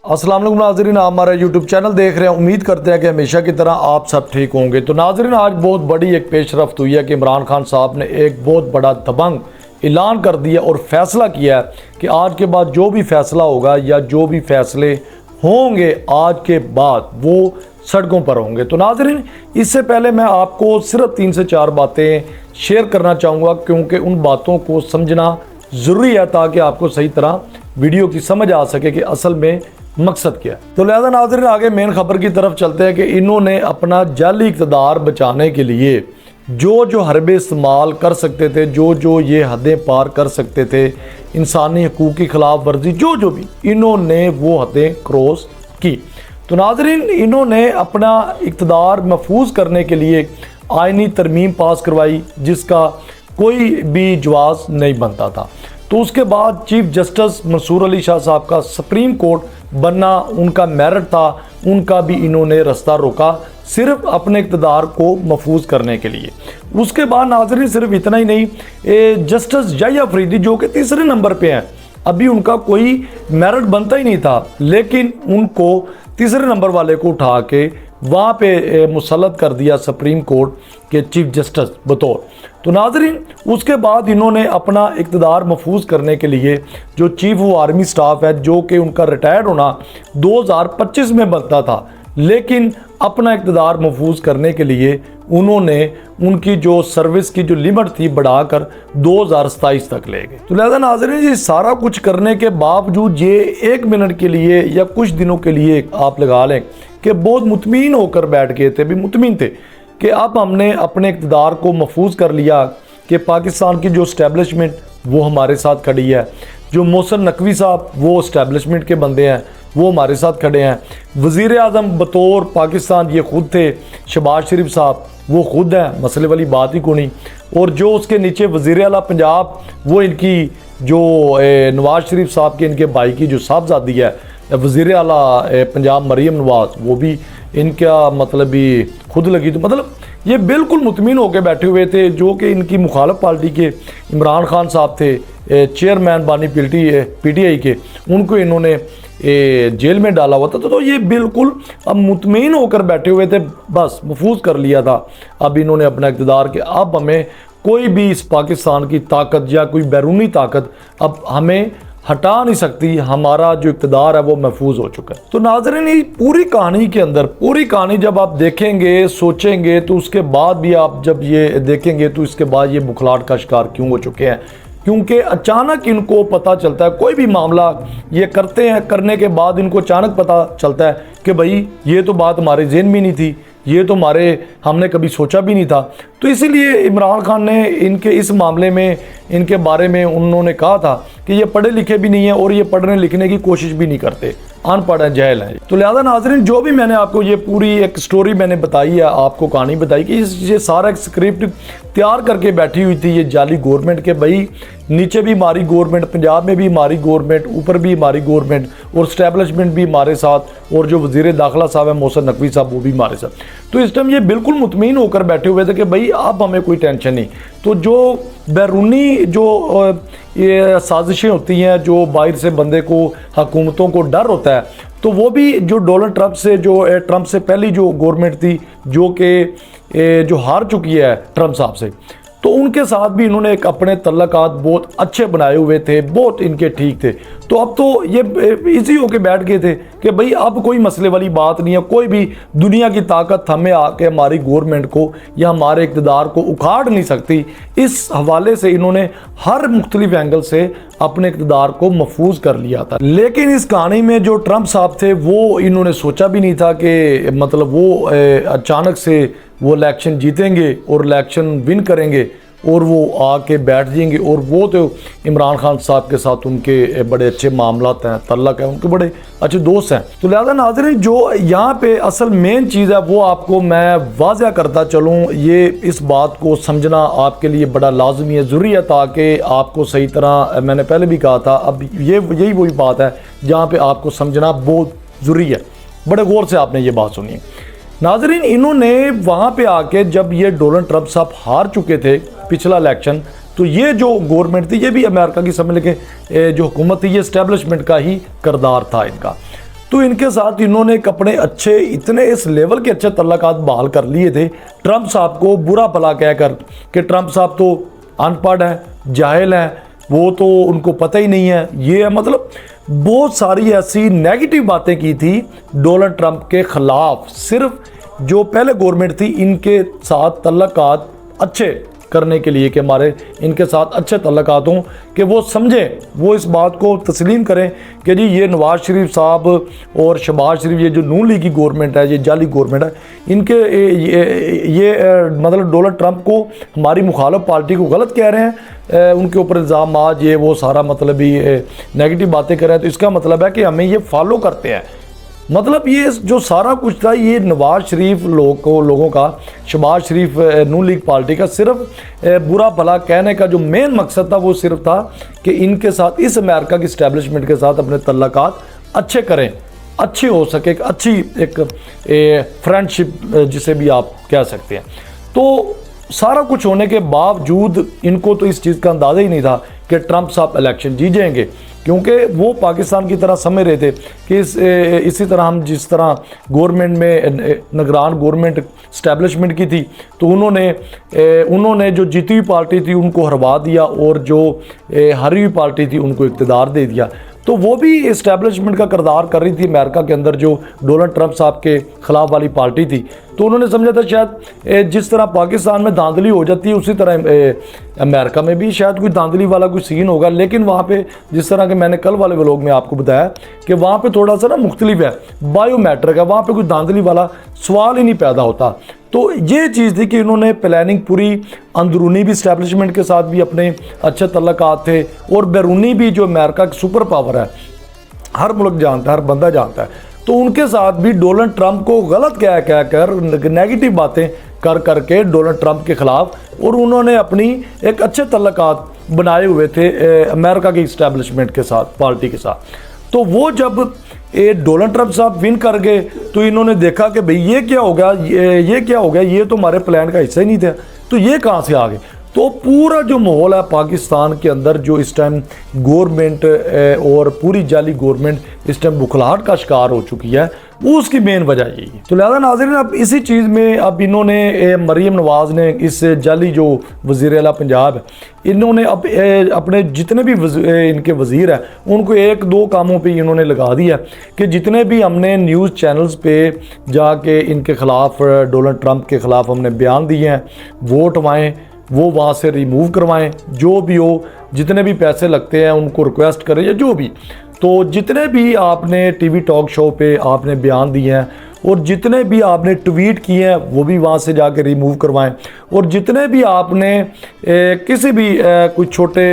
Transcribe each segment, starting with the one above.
अस्सलाम वालेकुम नाज़रीन, आप हमारा यूट्यूब चैनल देख रहे हैं। उम्मीद करते हैं कि हमेशा की तरह आप सब ठीक होंगे। तो नाज़रीन, आज बहुत बड़ी एक पेशरफ्त हुई है कि इमरान खान साहब ने एक बहुत बड़ा दबंग ऐलान कर दिया और फैसला किया है कि आज के बाद जो भी फैसला होगा या जो भी फैसले होंगे आज के बाद वो सड़कों पर होंगे। तो नाज़रीन, इससे पहले मैं आपको सिर्फ 3 से 4 बातें शेयर करना चाहूँगा, क्योंकि उन बातों को समझना ज़रूरी है ताकि आपको सही तरह वीडियो की समझ आ सके कि असल में मकसद क्या है। तो लिहाजा नाज़रीन, आगे मेन खबर की तरफ चलते हैं कि इन्होंने अपना जाली इक़्तिदार बचाने के लिए जो हरबे इस्तेमाल कर सकते थे, जो ये हदें पार कर सकते थे, इंसानी हकूक़ की खिलाफ वर्जी जो भी, इन्होंने वो हदें क्रॉस की। तो नाज़रीन, इन्होंने अपना इक़्तिदार महफूज करने के लिए आइनी तरमीम पास करवाई जिसका कोई भी जवाज़ नहीं बनता था। तो उसके बाद चीफ जस्टिस मंसूर अली शाह साहब का सुप्रीम कोर्ट बनना उनका मेरिट था, उनका भी इन्होंने रास्ता रोका सिर्फ अपने इक़्तिदार को महफूज करने के लिए। उसके बाद नाज़रीन, सिर्फ इतना ही नहीं, जस्टिस जया अफरीदी जो कि तीसरे नंबर पे हैं, अभी उनका कोई मेरिट बनता ही नहीं था, लेकिन उनको तीसरे नंबर वाले को उठा के वहाँ पे मुसल्लत कर दिया सुप्रीम कोर्ट के चीफ जस्टिस बतौर। तो नाज़रीन, उसके बाद इन्होंने अपना इक़्तिदार महफूज करने के लिए जो चीफ ऑफ आर्मी स्टाफ है, जो कि उनका रिटायर्ड होना 2025 में बनता था, लेकिन अपना इक़्तिदार महफूज करने के लिए उन्होंने उनकी जो सर्विस की जो लिमिट थी बढ़ाकर 2027 तक ले गए। तो लिहाजा नाज़रीन, ये सारा कुछ करने के बावजूद ये 1 मिनट के लिए या कुछ दिनों के लिए आप लगा लें कि बहुत मुतमीन होकर बैठ गए थे, भी मुतमीन थे कि अब हमने अपने इक़्तिदार को महफूज कर लिया कि पाकिस्तान की जो इस्टेब्लिशमेंट वो हमारे साथ खड़ी है, जो मोहसिन नकवी साहब वो इस्टेब्लिशमेंट के बंदे हैं, वो हमारे साथ खड़े हैं। वज़ीर आज़म बतौर पाकिस्तान ये ख़ुद थे, शहबाज शरीफ साहब वो ख़ुद हैं, मसले वाली बात ही कोई। और जो उसके नीचे वज़ीर आला पंजाब वो इनकी जो नवाज़ शरीफ साहब के इनके भाई की जो साहबजादी है वज़ीर आला पंजाब मरीम नवाज़, वो भी इनका मतलब भी खुद लगी। तो मतलब ये बिल्कुल मुतमीन होकर बैठे हुए थे। जो कि इनकी मुखालिफ पार्टी के इमरान खान साहब थे, चेयरमैन बानी PTI के, उनको इन्होंने जेल में डाला हुआ था। तो ये बिल्कुल अब मुतमीन होकर बैठे हुए थे, बस महफूज कर लिया था अब इन्होंने अपना इक़्तिदार के अब हमें कोई भी इस पाकिस्तान की ताकत या कोई बैरूनी ताकत अब हमें हटा नहीं सकती, हमारा जो इक़्तिदार है वो महफूज हो चुका है। तो नाज़रीन, ये पूरी कहानी के अंदर पूरी कहानी जब आप देखेंगे सोचेंगे तो उसके बाद भी आप जब ये देखेंगे तो इसके बाद ये बुखलाहट का शिकार क्यों हो चुके हैं, क्योंकि अचानक इनको पता चलता है, कोई भी मामला ये करते हैं, करने के बाद इनको अचानक पता चलता है कि भाई ये तो बात हमारे ज़हन में नहीं थी, ये तो हमने कभी सोचा भी नहीं था। तो इसीलिए इमरान खान ने इनके इस मामले में इनके बारे में उन्होंने कहा था कि ये पढ़े लिखे भी नहीं है और ये पढ़ने लिखने की कोशिश भी नहीं करते, अनपढ़ है, जहल है। तो लिहाजा नाज़रीन, जो भी मैंने आपको ये पूरी एक स्टोरी मैंने बताई है, आपको कहानी बताई कि ये सारा एक स्क्रिप्ट तैयार करके बैठी हुई थी ये जाली गवर्नमेंट के, भाई नीचे भी हमारी गवर्नमेंट, पंजाब में भी हमारी गवर्नमेंट, ऊपर भी हमारी गवर्नमेंट और स्टैब्लिशमेंट भी हमारे साथ, और जो वज़ीर दाखिला साहब है मोहसिन नकवी साहब वो भी हमारे साथ। तो इस टाइम ये बिल्कुल मुतमीन होकर बैठे हुए थे कि भाई अब हमें कोई टेंशन नहीं। तो जो बैरूनी जो ये साजिशें होती हैं, जो बाहर से बंदे को हुकूमतों को डर होता है, तो वो भी जो डोनाल्ड ट्रंप से जो ट्रंप से पहली जो गवर्नमेंट थी जो कि जो हार चुकी है ट्रंप साहब से, तो उनके साथ भी इन्होंने एक अपने तल्लकात बहुत अच्छे बनाए हुए थे, बहुत इनके ठीक थे। तो अब तो ये इजी होके बैठ गए थे कि भाई अब कोई मसले वाली बात नहीं है, कोई भी दुनिया की ताकत हमें आके हमारी गवर्नमेंट को या हमारे इक़्तिदार को उखाड़ नहीं सकती। इस हवाले से इन्होंने हर मुख्तलिफ एंगल से अपने इक़्तिदार को महफूज कर लिया था। लेकिन इस कहानी में जो ट्रंप साहब थे वो इन्होंने सोचा भी नहीं था कि मतलब वो अचानक से वो इलेक्शन जीतेंगे और इलेक्शन विन करेंगे और वो आके बैठ जाएंगे। और वो तो इमरान खान साहब के साथ उनके बड़े अच्छे मामलात हैं, तल्लक है, उनके बड़े अच्छे दोस्त हैं। तो लिहाजा नाज़रीन, जो यहाँ पे असल मेन चीज़ है वो आपको मैं वाज़ह करता चलूँ, ये इस बात को समझना आपके लिए बड़ा लाजमी है, ज़रूरी है, ताकि आपको सही तरह, मैंने पहले भी कहा था, अब यही वही बात है जहाँ पर आपको समझना बहुत ज़रूरी है। बड़े गौर से आपने ये बात सुनी। नाज़रीन, इन्होंने वहाँ पे आके जब ये डोनाल्ड ट्रंप साहब हार चुके थे पिछला इलेक्शन, तो ये जो गवर्नमेंट थी ये भी अमेरिका की समझ लेके जो हुकूमत थी ये इस्टेब्लिशमेंट का ही किरदार था इनका। तो इनके साथ इन्होंने एक अपने अच्छे, इतने इस लेवल के अच्छे तल्लकात बहाल कर लिए थे ट्रंप साहब को बुरा भला कहकर कि ट्रंप साहब तो अनपढ़ है, जाहिल है, वो तो उनको पता ही नहीं है, ये है, मतलब बहुत सारी ऐसी नेगेटिव बातें की थी डोनाल्ड ट्रंप के ख़िलाफ़। सिर्फ जो पहले गवर्नमेंट थी इनके साथ तल्लकात अच्छे करने के लिए कि हमारे इनके साथ अच्छे तल्लकात हों, कि वो समझें, वो इस बात को तस्लीम करें कि जी ये नवाज़ शरीफ साहब और शहबाज शरीफ, ये जो नून लीग की गवर्नमेंट है, ये जाली गवर्नमेंट है, इनके ये मतलब डोनाल्ड ट्रंप को, हमारी मुखालिफ पार्टी को गलत कह रहे हैं, उनके ऊपर इल्ज़ाम आज ये वो सारा मतलब ही नेगेटिव बातें कर रहे हैं। तो इसका मतलब है कि हमें ये फॉलो करते हैं। मतलब ये जो सारा कुछ था ये नवाज़ शरीफ लोगों का, शहबाज शरीफ नून लीग पार्टी का सिर्फ बुरा भला कहने का जो मेन मकसद था वो सिर्फ था कि इनके साथ, इस अमेरिका की इस्टेब्लिशमेंट के साथ अपने तल्लकात अच्छे करें, अच्छी हो सके, एक अच्छी एक फ्रेंडशिप जिसे भी आप कह सकते हैं। तो सारा कुछ होने के बावजूद इनको तो इस चीज़ का अंदाज़ा ही नहीं था कि ट्रंप साहब इलेक्शन जीत जाएंगे, क्योंकि वो पाकिस्तान की तरह समझ रहे थे कि इसी तरह हम जिस तरह गवर्नमेंट में निगरान गवर्नमेंट इस्टेब्लिशमेंट की थी, तो उन्होंने जो जीती हुई पार्टी थी उनको हरवा दिया और जो हारी हुई पार्टी थी उनको इक़्तिदार दे दिया। तो वो भी इस्टेब्लिशमेंट का किरदार कर रही थी अमेरिका के अंदर, जो डोनाल्ड ट्रंप साहब के ख़िलाफ़ वाली पार्टी थी। तो उन्होंने समझा था शायद जिस तरह पाकिस्तान में धांधली हो जाती है उसी तरह अमेरिका में भी शायद कोई धांधली वाला कोई सीन होगा। लेकिन वहाँ पे जिस तरह के मैंने कल वाले व्लॉग में आपको बताया कि वहाँ पे थोड़ा सा ना मुख्तलिफ है, बायोमेट्रिक है, वहाँ पे कोई धांधली वाला सवाल ही नहीं पैदा होता। तो ये चीज़ थी कि इन्होंने प्लानिंग पूरी, अंदरूनी भी इस्टेब्लिशमेंट के साथ भी अपने अच्छे तल्लकात थे और बैरूनी भी, जो अमेरिका की सुपर पावर है, हर मुल्क जानता है, हर बंदा जानता है, तो उनके साथ भी डोनाल्ड ट्रंप को गलत कह कर नेगेटिव बातें कर करके डोनाल्ड ट्रंप के ख़िलाफ़, और उन्होंने अपनी एक अच्छे तल्लकात बनाए हुए थे अमेरिका की इस्टेब्लिशमेंट के साथ, पार्टी के साथ। तो वो जब डोनाल्ड ट्रंप साहब विन कर गए तो इन्होंने देखा कि भाई ये क्या हो गया, ये क्या हो गया, ये तो हमारे प्लान का हिस्सा ही नहीं था, तो ये कहाँ से आ गए। तो पूरा जो माहौल है पाकिस्तान के अंदर, जो इस टाइम गवर्नमेंट और पूरी जाली गवर्नमेंट इस टाइम बुखलाहट का शिकार हो चुकी है, वो उसकी मेन वजह यही है। तो लिहाजा नाज़रीन, अब इसी चीज़ में अब इन्होंने मरीम नवाज़ ने, इस जाली जो वज़ीर आला पंजाब है, इन्होंने अब अपने जितने भी इनके वज़ीर हैं उनको एक दो कामों पे इन्होंने लगा दिया कि जितने भी हमने न्यूज़ चैनल्स पे जाके इनके ख़िलाफ़, डोनाल्ड ट्रंप के ख़िलाफ़ हमने बयान दिए हैं, वोट वाएँ, वो वहाँ से रिमूव करवाएं, जो भी हो, जितने भी पैसे लगते हैं उनको रिक्वेस्ट करें या जो भी। तो जितने भी आपने टीवी टॉक शो पे आपने बयान दिए हैं और जितने भी आपने ट्वीट किए हैं वो भी वहाँ से जाके रिमूव करवाएं, और जितने भी आपने किसी भी कोई छोटे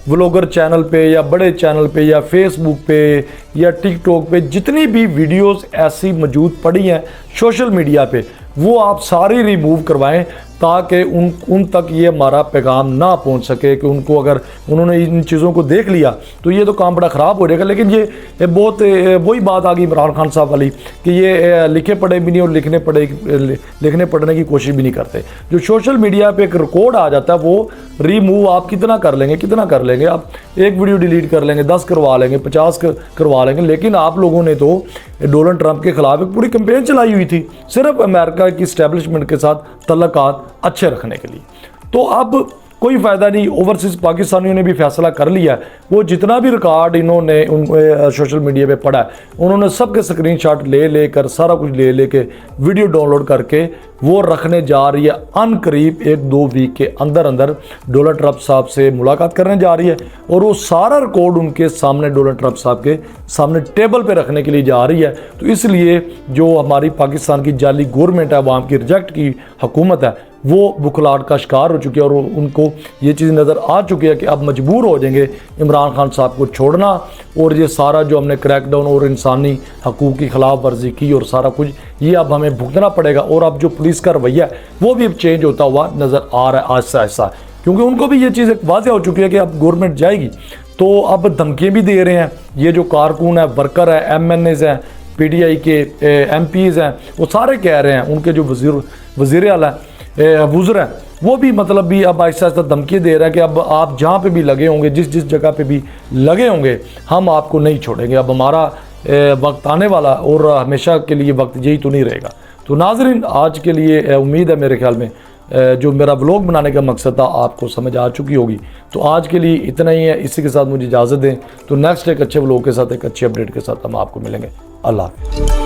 व्लॉगर चैनल पे या बड़े चैनल पे या फेसबुक पे या टिकटॉक पे जितनी भी वीडियोस ऐसी मौजूद पड़ी हैं सोशल मीडिया पे, वो आप सारी रिमूव करवाएं, ताकि उन तक ये हमारा पैगाम ना पहुंच सके कि उनको, अगर उन्होंने इन चीज़ों को देख लिया तो ये तो काम बड़ा ख़राब हो जाएगा। लेकिन ये बहुत वही बात आ गई इमरान खान साहब वाली कि ये लिखे पढ़े भी नहीं और लिखने पढ़ने की कोशिश भी नहीं करते। जो सोशल मीडिया पे एक रिकॉर्ड आ जाता है वो रिमूव आप कितना कर लेंगे, आप एक वीडियो डिलीट कर लेंगे, 10 करवा लेंगे, 50 करवा लेंगे। लेकिन आप लोगों ने तो डोनाल्ड ट्रंप के ख़िलाफ़ एक पूरी कैंपेन चलाई हुई थी सिर्फ अमेरिका की इस्टेब्लिशमेंट के साथ तल्लकात अच्छे रखने के लिए। तो अब कोई फ़ायदा नहीं, ओवरसीज़ पाकिस्तानियों ने भी फैसला कर लिया है, वो जितना भी रिकॉर्ड इन्होंने सोशल मीडिया पे पढ़ा है उन्होंने सबके स्क्रीनशॉट लेकर सारा कुछ लेके वीडियो डाउनलोड करके वो रखने जा रही है। अनकरीब 1-2 वीक के अंदर डोनाल्ड ट्रंप साहब से मुलाकात करने जा रही है और वो सारा रिकॉर्ड उनके सामने, डोनाल्ड ट्रंप साहब के सामने टेबल पे रखने के लिए जा रही है। तो इसलिए जो हमारी पाकिस्तान की जाली गवर्नमेंट है, अवाम की रिजेक्ट की हुकूमत है, वो बुखलाहट का शिकार हो चुकी है और उनको ये चीज़ नज़र आ चुकी है कि अब मजबूर हो जाएंगे इमरान खान साहब को छोड़ना, और ये सारा जो हमने क्रैकडाउन और इंसानी हकूक़ की खिलाफ वर्जी की और सारा कुछ ये अब हमें भुगतना पड़ेगा। और अब जो पुलिस का रवैया है वो भी अब चेंज होता हुआ नज़र आ रहा है आहिस्ता आहिस्ता, क्योंकि उनको भी ये चीज़ वाज़ेह हो चुकी है कि अब गवर्नमेंट जाएगी। तो अब धमकियाँ भी दे रहे हैं, ये जो कारकुन है, वर्कर है, MNAs हैं, PTI के MPs हैं, वो सारे कह रहे हैं, उनके जो वज़ीर आला वज़ीर हैं वो भी मतलब भी अब आहिस्ता आहिस्ता धमकी दे रहा है कि अब आप जहाँ पे भी लगे होंगे, जिस जगह पे भी लगे होंगे, हम आपको नहीं छोड़ेंगे। अब हमारा वक्त आने वाला और हमेशा के लिए वक्त यही तो नहीं रहेगा। तो नाज़रीन, आज के लिए उम्मीद है मेरे ख्याल में जो मेरा ब्लॉग बनाने का मकसद था आपको समझ आ चुकी होगी। तो आज के लिए इतना ही है, इसी के साथ मुझे इजाज़त दें। तो नेक्स्ट एक अच्छे ब्लॉग के साथ, एक अच्छी अपडेट के साथ हम आपको मिलेंगे। अल्लाह हाफ़िज़।